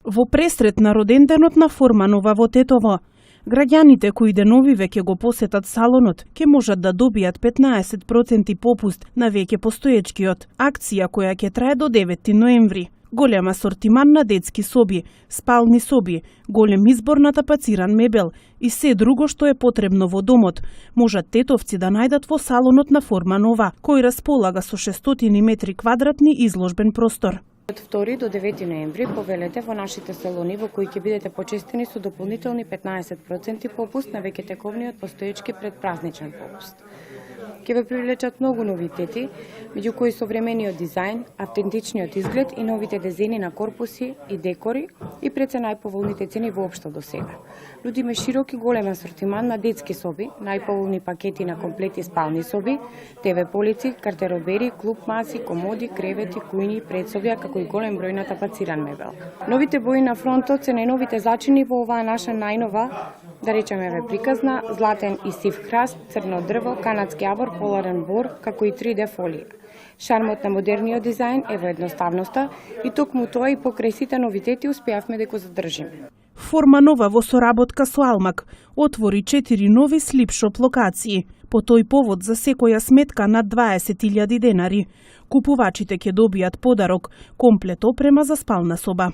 Во пресрет на роденденот на Форманова во Тетово, граѓаните кои деновиве ќе го посетат салонот ќе можат да добијат 15% попуст на веќе постоечкиот, акција која ќе трае до 9 ноември. Голем асортиман на детски соби, спални соби, голем избор на тапациран мебел и се друго што е потребно во домот, можат тетовци да најдат во салонот на Форманова, кој располага со 600 метри квадратни изложбен простор. Од 2 до 9 ноември повелете во нашите салони во кои ќе бидете почестени со дополнителни 15% попуст на веќе тековниот постоечки предпразничен попуст. Ќе ве привлечат многу новитети, меѓу кои современиот дизајн, автентичниот изглед и новите дизајни на корпуси и декори и пред се најповолните цени воопшто до сега. Нудиме широк и голем асортиман на детски соби, најповолни пакети на комплети спални соби, ТВ полици, гардеробери, клуп маси, комоди, кревети, кујни, предсобја, како и голем број на тапациран мебел. Новите бои на фронтот се најновите зачини во оваа наша најнова, да речеме приказна, златен и сив храст, црно дрво, канадски јавор, поларен бор, како и 3D фолија. Шармот на модерниот дизајн е во едноставноста и токму тоа и покрај сите новитети успеавме да го задржиме. Форманова во соработка со Алмак отвори 4 нови слипшоп локации. По тој повод за секоја сметка над 20.000 денари. Купувачите ќе добијат подарок, комплет опрема за спална соба.